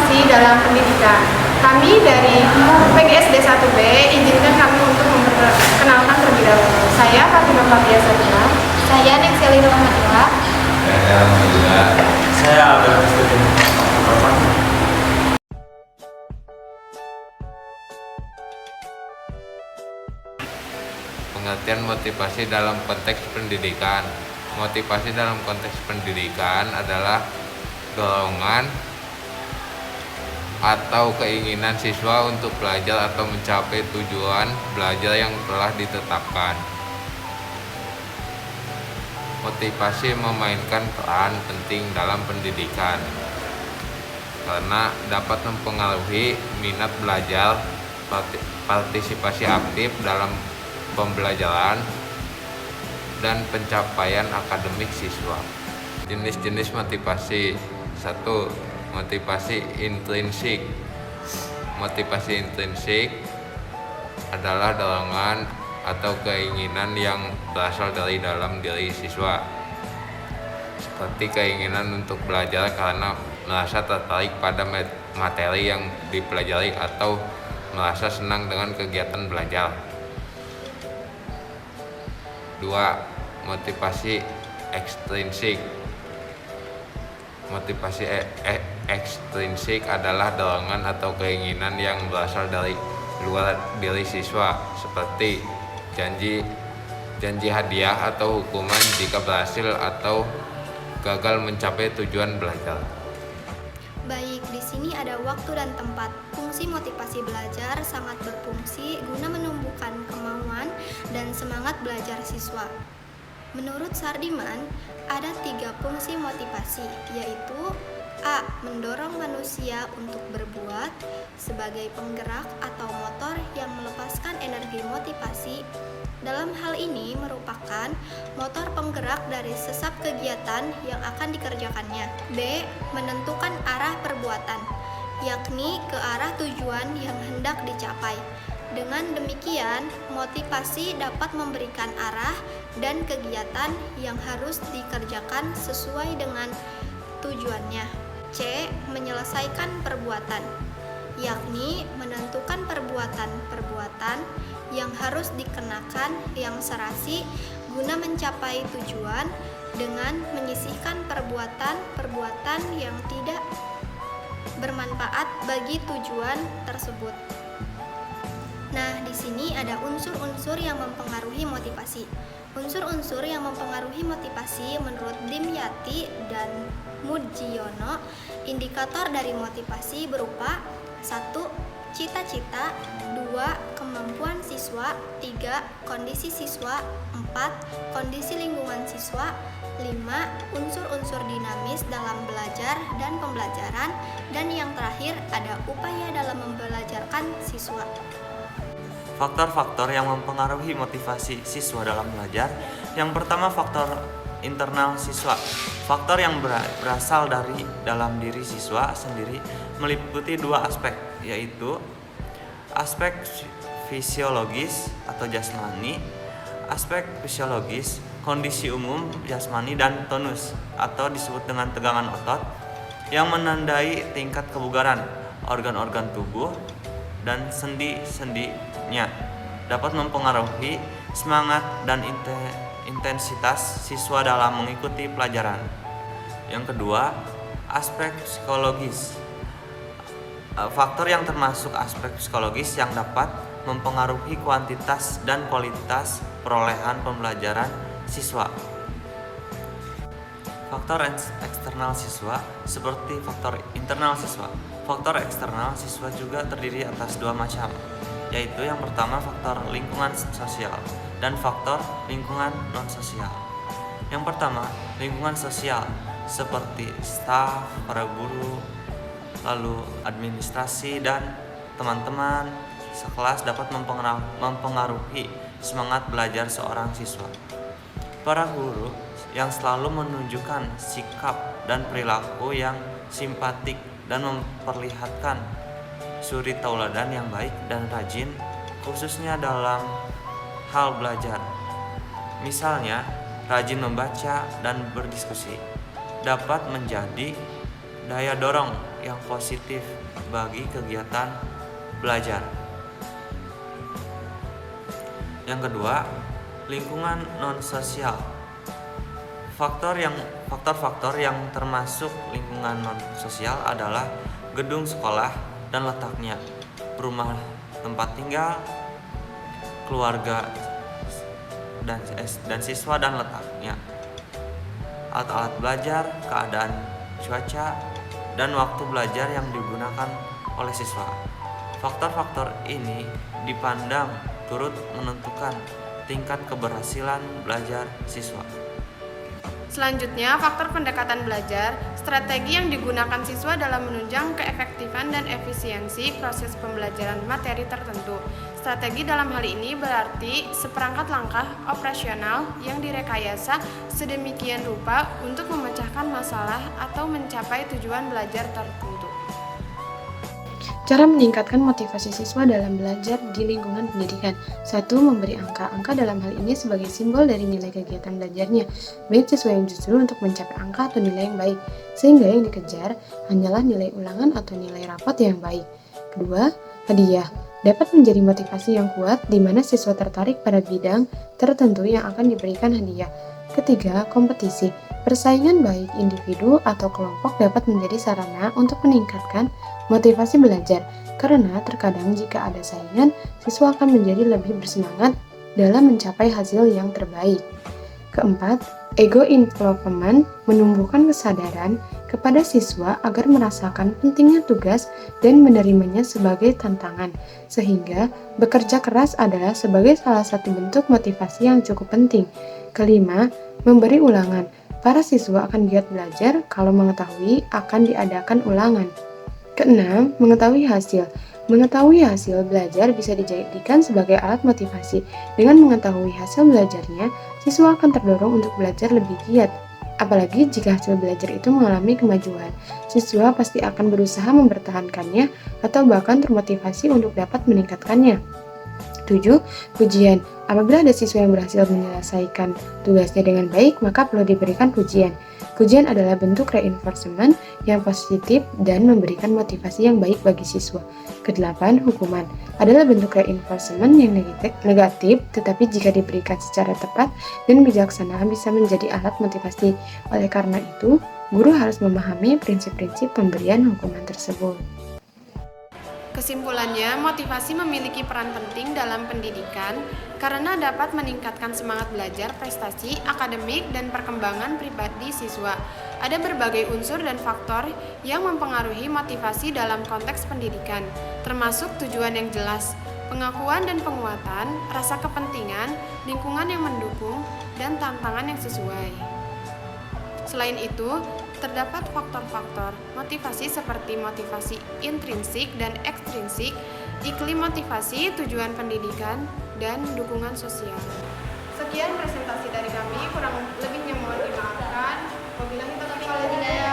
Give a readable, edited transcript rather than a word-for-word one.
motivasi dalam pendidikan. Kami dari PGSD 1B izinkan kami untuk memperkenalkan terlebih dahulu. Saya Fatimah Fatia Satya. Saya Nexeli Rahmatullah. Saya Alhamdulillah. Saya Abel Setuju. Pengertian motivasi dalam konteks pendidikan. Motivasi dalam konteks pendidikan adalah dorongan atau keinginan siswa untuk belajar atau mencapai tujuan belajar yang telah ditetapkan. Motivasi memainkan peran penting dalam pendidikan karena dapat mempengaruhi minat belajar, partisipasi aktif dalam pembelajaran, dan pencapaian akademik siswa. Jenis-jenis motivasi. 1. Motivasi intrinsik. Motivasi intrinsik adalah dorongan atau keinginan yang berasal dari dalam diri siswa, seperti keinginan untuk belajar karena merasa tertarik pada materi yang dipelajari atau merasa senang dengan kegiatan belajar. 2. Motivasi ekstrinsik. Motivasi ekstrinsik adalah dorongan atau keinginan yang berasal dari luar diri siswa, seperti janji hadiah atau hukuman jika berhasil atau gagal mencapai tujuan belajar. Baik, di sini ada waktu dan tempat. Fungsi motivasi belajar sangat berfungsi guna menumbuhkan kemauan dan semangat belajar siswa. Menurut Sardiman, ada 3 fungsi motivasi, yaitu A. Mendorong manusia untuk berbuat sebagai penggerak atau motor yang melepaskan energi motivasi. Dalam hal ini merupakan motor penggerak dari sesap kegiatan yang akan dikerjakannya. B. Menentukan arah perbuatan, yakni ke arah tujuan yang hendak dicapai. Dengan demikian, motivasi dapat memberikan arah dan kegiatan yang harus dikerjakan sesuai dengan tujuannya. C. Menyelesaikan perbuatan, yakni menentukan perbuatan-perbuatan yang harus dikenakan yang serasi guna mencapai tujuan dengan menyisihkan perbuatan-perbuatan yang tidak bermanfaat bagi tujuan tersebut. Nah, di sini ada unsur-unsur yang mempengaruhi motivasi. Unsur-unsur yang mempengaruhi motivasi menurut Dimyati dan Mujiono, indikator dari motivasi berupa 1. Cita-cita, 2. Kemampuan siswa, 3. Kondisi siswa, 4. Kondisi lingkungan siswa, 5. Unsur-unsur dinamis dalam belajar dan pembelajaran, dan yang terakhir ada upaya dalam membelajarkan siswa. Faktor-faktor yang mempengaruhi motivasi siswa dalam belajar. Yang pertama, faktor internal siswa. Faktor yang berasal dari dalam diri siswa sendiri meliputi 2 aspek, yaitu aspek fisiologis atau jasmani. Aspek fisiologis, kondisi umum jasmani dan tonus atau disebut dengan tegangan otot yang menandai tingkat kebugaran organ-organ tubuh dan sendi-sendinya, dapat mempengaruhi semangat dan intensitas siswa dalam mengikuti pelajaran. Yang kedua, aspek psikologis. Faktor yang termasuk aspek psikologis yang dapat mempengaruhi kuantitas dan kualitas perolehan pembelajaran siswa. Faktor eksternal siswa seperti faktor internal siswa. Faktor eksternal siswa juga terdiri atas 2 macam, yaitu yang pertama faktor lingkungan sosial dan faktor lingkungan non-sosial. Yang pertama, lingkungan sosial seperti staf, para guru, lalu administrasi dan teman-teman sekelas dapat mempengaruhi semangat belajar seorang siswa. Para guru yang selalu menunjukkan sikap dan perilaku yang simpatik dan memperlihatkan suri tauladan yang baik dan rajin, khususnya dalam hal belajar. Misalnya, rajin membaca dan berdiskusi, dapat menjadi daya dorong yang positif bagi kegiatan belajar. Yang kedua, lingkungan non-sosial. Faktor-faktor yang termasuk lingkungan non-sosial adalah gedung sekolah dan letaknya, rumah tempat tinggal, keluarga dan siswa dan letaknya, alat-alat belajar, keadaan cuaca, dan waktu belajar yang digunakan oleh siswa. Faktor-faktor ini dipandang turut menentukan tingkat keberhasilan belajar siswa. Selanjutnya, faktor pendekatan belajar, strategi yang digunakan siswa dalam menunjang keefektifan dan efisiensi proses pembelajaran materi tertentu. Strategi dalam hal ini berarti seperangkat langkah operasional yang direkayasa sedemikian rupa untuk memecahkan masalah atau mencapai tujuan belajar tertentu. Cara meningkatkan motivasi siswa dalam belajar di lingkungan pendidikan. 1. Memberi angka. Angka dalam hal ini sebagai simbol dari nilai kegiatan belajarnya, baik siswa yang justru untuk mencapai angka atau nilai yang baik, sehingga yang dikejar hanyalah nilai ulangan atau nilai rapot yang baik. Kedua, hadiah. Dapat menjadi motivasi yang kuat di mana siswa tertarik pada bidang tertentu yang akan diberikan hadiah. Ketiga, kompetisi. Persaingan baik individu atau kelompok dapat menjadi sarana untuk meningkatkan motivasi belajar, karena terkadang jika ada saingan, siswa akan menjadi lebih bersemangat dalam mencapai hasil yang terbaik. Keempat, ego involvement menumbuhkan kesadaran kepada siswa agar merasakan pentingnya tugas dan menerimanya sebagai tantangan, sehingga bekerja keras adalah sebagai salah satu bentuk motivasi yang cukup penting. Kelima, memberi ulangan. Para siswa akan giat belajar kalau mengetahui akan diadakan ulangan. Keenam, mengetahui hasil. Mengetahui hasil belajar bisa dijadikan sebagai alat motivasi. Dengan mengetahui hasil belajarnya, siswa akan terdorong untuk belajar lebih giat. Apalagi jika hasil belajar itu mengalami kemajuan, siswa pasti akan berusaha mempertahankannya atau bahkan termotivasi untuk dapat meningkatkannya. 7. Pujian. Apabila ada siswa yang berhasil menyelesaikan tugasnya dengan baik, maka perlu diberikan pujian. Pujian adalah bentuk reinforcement yang positif dan memberikan motivasi yang baik bagi siswa. Kedelapan, hukuman adalah bentuk reinforcement yang negatif, tetapi jika diberikan secara tepat dan bijaksana bisa menjadi alat motivasi. Oleh karena itu, guru harus memahami prinsip-prinsip pemberian hukuman tersebut. Kesimpulannya, motivasi memiliki peran penting dalam pendidikan karena dapat meningkatkan semangat belajar, prestasi, akademik, dan perkembangan pribadi siswa. Ada berbagai unsur dan faktor yang mempengaruhi motivasi dalam konteks pendidikan, termasuk tujuan yang jelas, pengakuan dan penguatan, rasa kepentingan, lingkungan yang mendukung, dan tantangan yang sesuai. Selain itu, terdapat faktor-faktor motivasi seperti motivasi intrinsik dan ekstrinsik, iklim motivasi, tujuan pendidikan, dan dukungan sosial. Sekian presentasi dari kami, kurang lebihnya mohon dimaafkan. Wabillahi taufiq wal hidayah.